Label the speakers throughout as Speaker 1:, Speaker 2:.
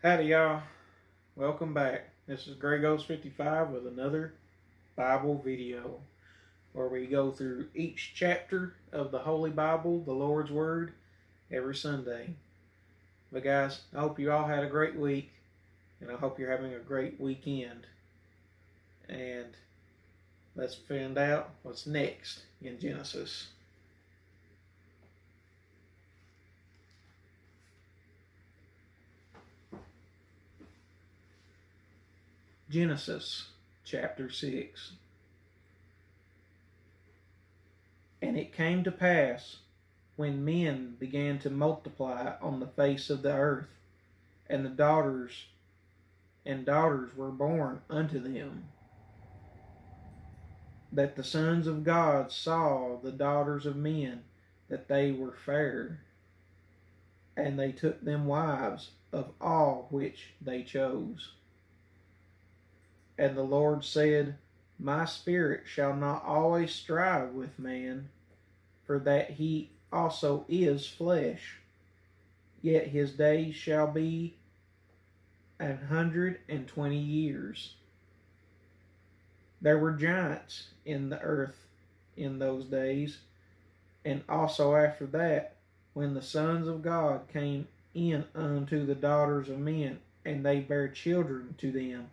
Speaker 1: Howdy, y'all. Welcome back. This is Grey Ghost 55 with another Bible video where we go through each chapter of the Holy Bible, the Lord's Word, every Sunday. But, guys, I hope you all had a great week, and I hope you're having a great weekend. And let's find out what's next in Genesis. Genesis chapter 6. And it came to pass, when men began to multiply on the face of the earth, and the daughters were born unto them, that the sons of God saw the daughters of men, that they were fair, and they took them wives of all which they chose. And the Lord said, My spirit shall not always strive with man, for that he also is flesh. Yet his days shall be 120 years. There were giants in the earth in those days, and also after that, when the sons of God came in unto the daughters of men, and they bare children to them,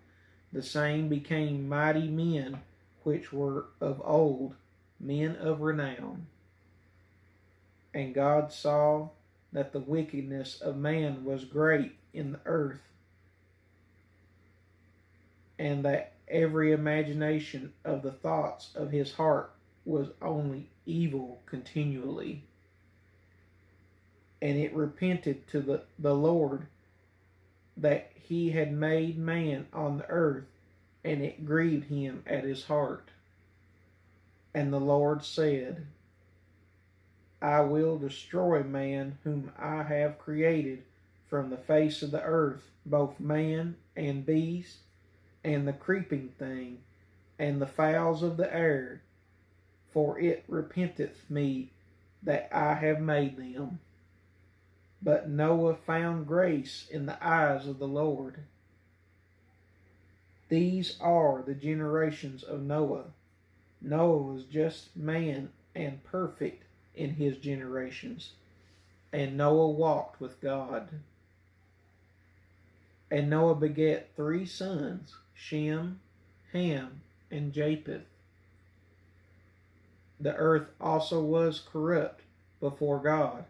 Speaker 1: the same became mighty men which were of old, men of renown. And God saw that the wickedness of man was great in the earth, and that every imagination of the thoughts of his heart was only evil continually. And it repented to the Lord that he had made man on the earth, and it grieved him at his heart. And the Lord said, I will destroy man whom I have created from the face of the earth, both man and beast, and the creeping thing, and the fowls of the air, for it repenteth me that I have made them. But Noah found grace in the eyes of the Lord. These are the generations of Noah. Noah was just man and perfect in his generations, and Noah walked with God. And Noah begat 3 sons, Shem, Ham, and Japheth. The earth also was corrupt before God,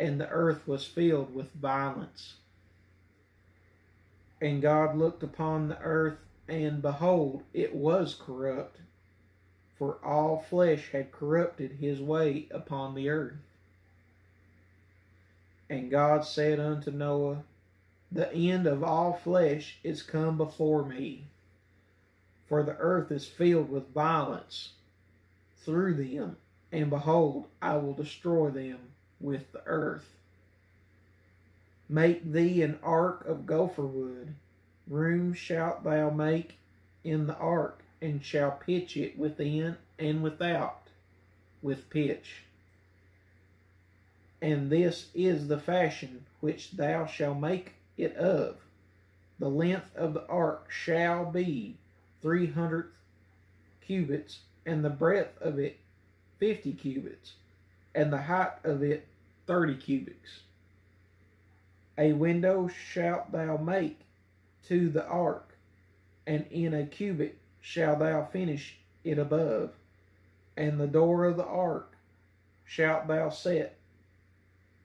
Speaker 1: and the earth was filled with violence. And God looked upon the earth, and behold, it was corrupt, for all flesh had corrupted his way upon the earth. And God said unto Noah, The end of all flesh is come before me, for the earth is filled with violence through them, and behold, I will destroy them with the earth. Make thee an ark of gopher wood. Room shalt thou make in the ark, and shall pitch it within and without with pitch. And this is the fashion which thou shalt make it of. The length of the ark shall be 300 cubits, and the breadth of it 50 cubits, and the height of it 30 cubits. A window shalt thou make to the ark, and in a cubit shalt thou finish it above. And the door of the ark shalt thou set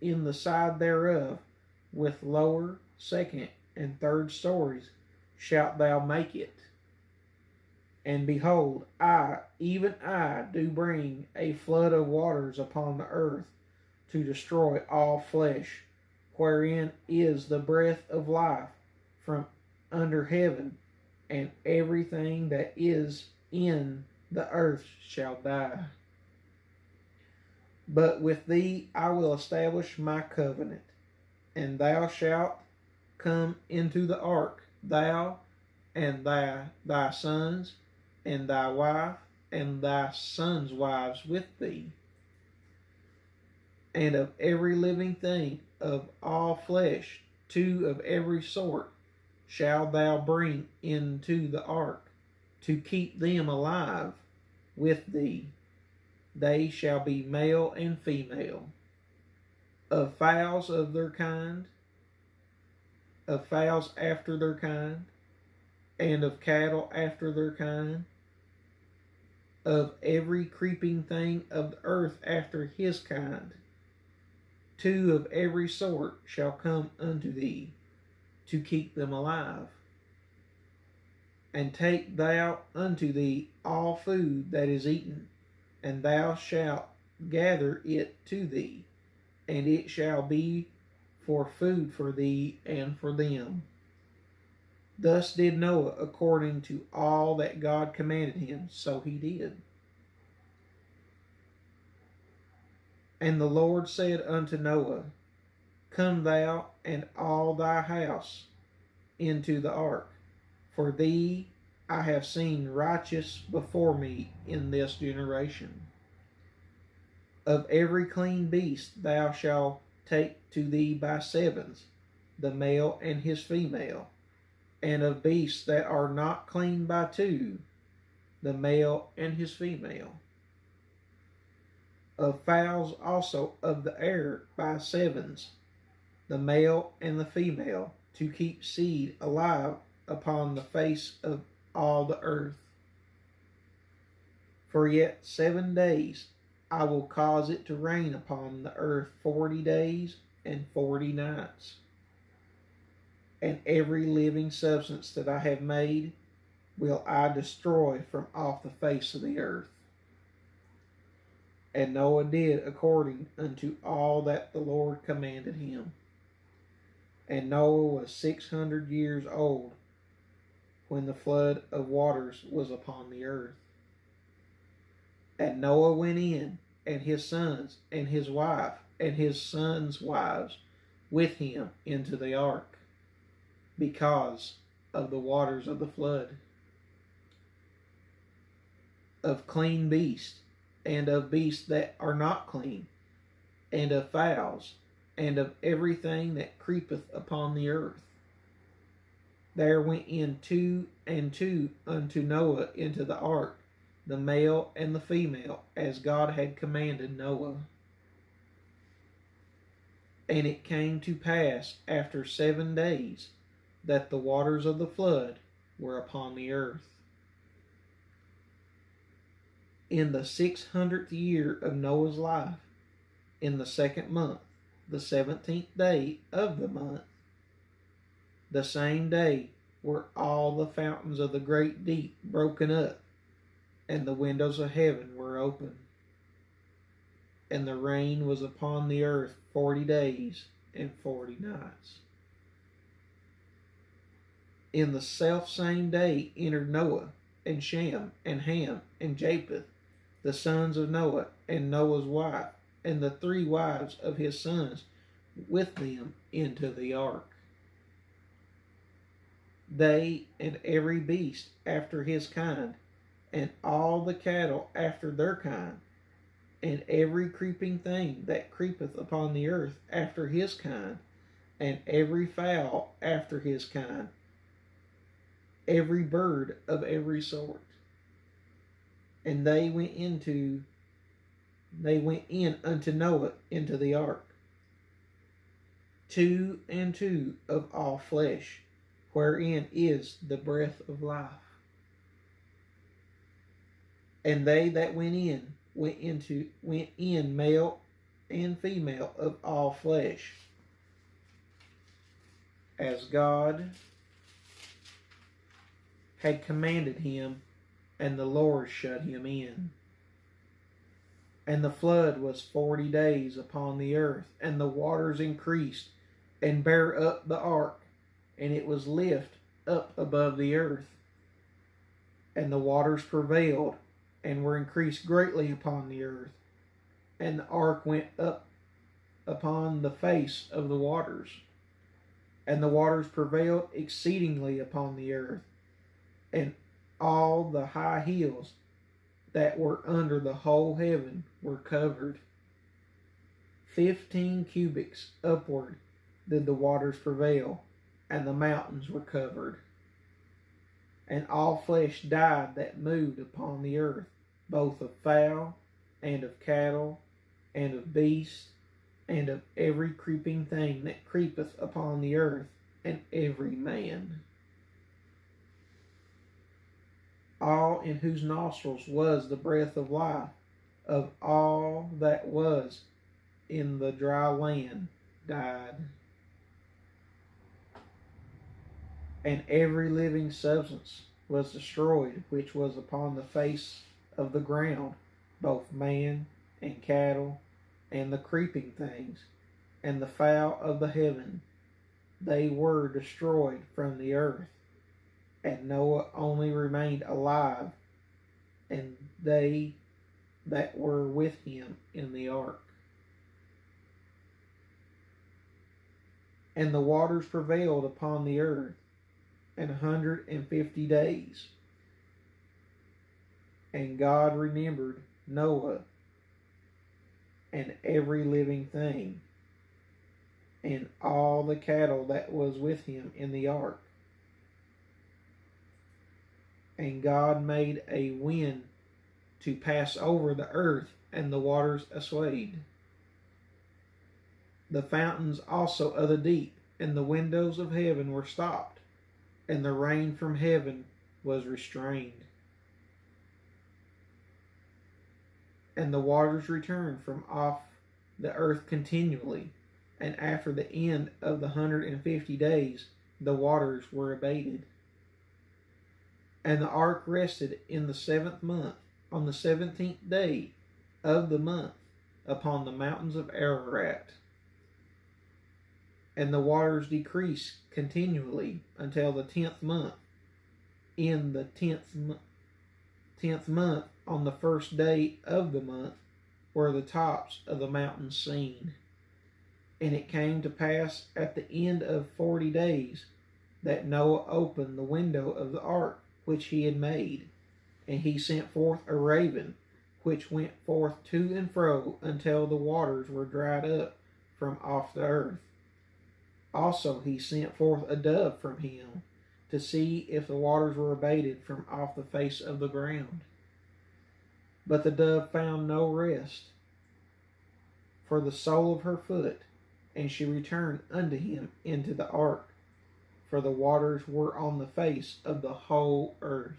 Speaker 1: in the side thereof, with lower, second, and third stories shalt thou make it. And behold, I, even I, do bring a flood of waters upon the earth, to destroy all flesh, wherein is the breath of life from under heaven, and everything that is in the earth shall die. But with thee I will establish my covenant, and thou shalt come into the ark, thou and thy sons, and thy wife, and thy sons' wives with thee. And of every living thing of all flesh 2 of every sort shalt thou bring into the ark, to keep them alive with thee. They shall be male and female. Of fowls of their kind, of fowls after their kind, and of cattle after their kind, of every creeping thing of the earth after his kind. 2 of every sort shall come unto thee, to keep them alive. And take thou unto thee all food that is eaten, and thou shalt gather it to thee, and it shall be for food for thee and for them. Thus did Noah according to all that God commanded him, so he did. And the Lord said unto Noah, Come thou and all thy house into the ark, for thee I have seen righteous before me in this generation. Of every clean beast thou shalt take to thee by sevens, the male and his female, and of beasts that are not clean by 2, the male and his female. Of fowls also of the air by sevens, the male and the female, to keep seed alive upon the face of all the earth. For yet 7 days I will cause it to rain upon the earth 40 days and 40 nights. And every living substance that I have made will I destroy from off the face of the earth. And Noah did according unto all that the Lord commanded him. And Noah was 600 years old when the flood of waters was upon the earth. And Noah went in, and his sons, and his wife, and his sons' wives with him into the ark, because of the waters of the flood. Of clean beasts, and of beasts that are not clean, and of fowls, and of everything that creepeth upon the earth. There went in 2 and 2 unto Noah into the ark, the male and the female, as God had commanded Noah. And it came to pass after 7 days that the waters of the flood were upon the earth. In the 600th year of Noah's life, in the 2nd month, the 17th day of the month, the same day were all the fountains of the great deep broken up, and the windows of heaven were open. And the rain was upon the earth 40 days and 40 nights. In the selfsame day entered Noah, and Shem, and Ham, and Japheth, the sons of Noah, and Noah's wife, and the 3 wives of his sons with them into the ark. They and every beast after his kind, and all the cattle after their kind, and every creeping thing that creepeth upon the earth after his kind, and every fowl after his kind, every bird of every sort. And they went in unto Noah into the ark, 2 and 2 of all flesh, wherein is the breath of life. And they that went in male and female of all flesh, as God had commanded him, and the Lord shut him in. And the flood was 40 days upon the earth, and the waters increased, and bare up the ark, and it was lift up above the earth. And the waters prevailed, and were increased greatly upon the earth. And the ark went up upon the face of the waters. And the waters prevailed exceedingly upon the earth, and all the high hills that were under the whole heaven were covered. 15 cubits upward did the waters prevail, and the mountains were covered. And all flesh died that moved upon the earth, both of fowl, and of cattle, and of beasts, and of every creeping thing that creepeth upon the earth, and every man. All in whose nostrils was the breath of life, of all that was in the dry land, died. And every living substance was destroyed which was upon the face of the ground, both man and cattle, and the creeping things, and the fowl of the heaven. They were destroyed from the earth. And Noah only remained alive, and they that were with him in the ark. And the waters prevailed upon the earth 150 days. And God remembered Noah and every living thing, and all the cattle that was with him in the ark. And God made a wind to pass over the earth, and the waters assuaged. The fountains also of the deep and the windows of heaven were stopped, and the rain from heaven was restrained. And the waters returned from off the earth continually, and after the end of the 150 days the waters were abated. And the ark rested in the 7th month, on the 17th day of the month, upon the mountains of Ararat. And the waters decreased continually until the 10th month. In the 10th month, on the first day of the month, were the tops of the mountains seen. And it came to pass at the end of 40 days that Noah opened the window of the ark which he had made, and he sent forth a raven, which went forth to and fro until the waters were dried up from off the earth. Also he sent forth a dove from him, to see if the waters were abated from off the face of the ground. But the dove found no rest for the sole of her foot, and she returned unto him into the ark, for the waters were on the face of the whole earth.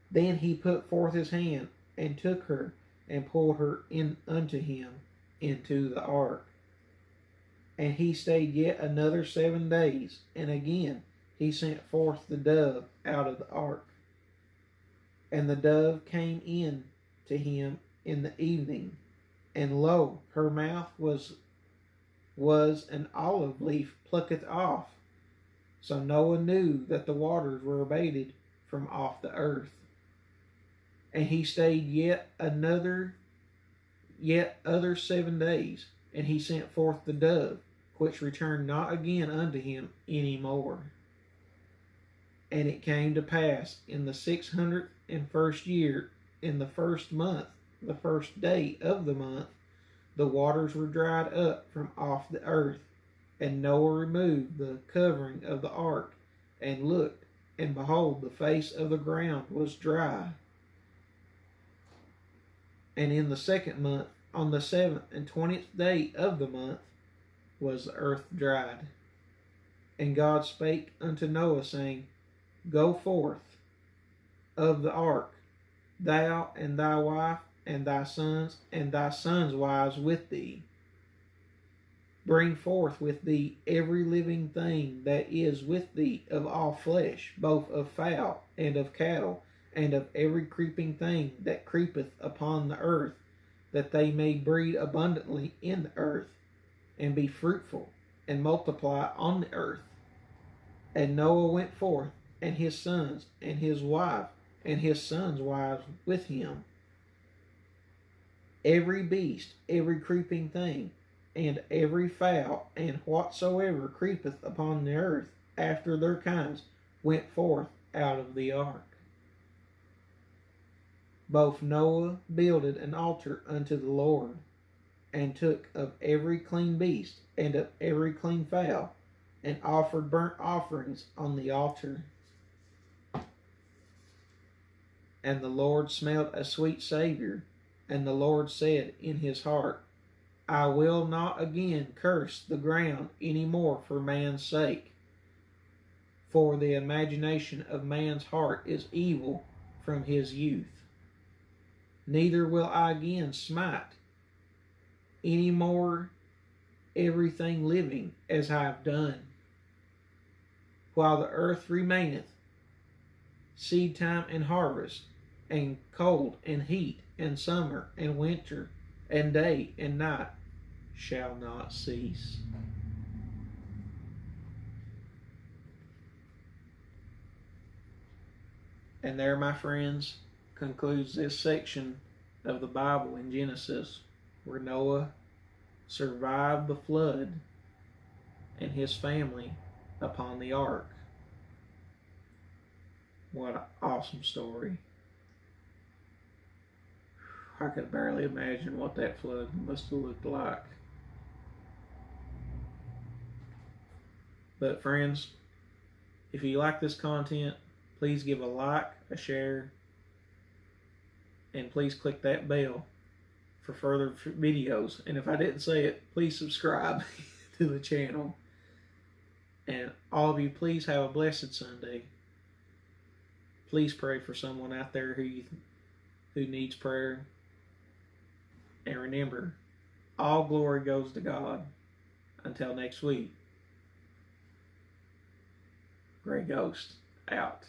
Speaker 1: Then he put forth his hand, and took her, and pulled her in unto him into the ark. And he stayed yet another 7 days, and again he sent forth the dove out of the ark. And the dove came in to him in the evening, and lo, her mouth was an olive leaf plucked off. So Noah knew that the waters were abated from off the earth. And he stayed yet other 7 days, and he sent forth the dove, which returned not again unto him any more. And it came to pass in the 601st year, in the 1st month, the 1st day of the month, the waters were dried up from off the earth. And Noah removed the covering of the ark, and looked, and behold, the face of the ground was dry. And in the 2nd month, on the 7th and 20th day of the month, was the earth dried. And God spake unto Noah, saying, Go forth of the ark, thou and thy wife, and thy sons wives with thee. Bring forth with thee every living thing that is with thee of all flesh, both of fowl and of cattle, and of every creeping thing that creepeth upon the earth, that they may breed abundantly in the earth, and be fruitful, and multiply on the earth. And Noah went forth, and his sons, and his wife, and his sons' wives with him. Every beast, every creeping thing, and every fowl, and whatsoever creepeth upon the earth after their kinds, went forth out of the ark. Both Noah builded an altar unto the Lord, and took of every clean beast and of every clean fowl, and offered burnt offerings on the altar. And the Lord smelled a sweet savour. And the Lord said in his heart, I will not again curse the ground any more for man's sake. For the imagination of man's heart is evil from his youth. Neither will I again smite any more everything living as I have done. While the earth remaineth, seed time and harvest, and cold and heat, and summer and winter, and day and night shall not cease. And there, my friends, concludes this section of the Bible in Genesis, where Noah survived the flood and his family upon the ark. What an awesome story. I could barely imagine what that flood must have looked like. But friends, if you like this content, please give a like, a share, and please click that bell for further videos. And if I didn't say it, please subscribe to the channel. And all of you, please have a blessed Sunday. Please pray for someone out there who needs prayer. And remember, all glory goes to God. Until next week, Grey Ghost out.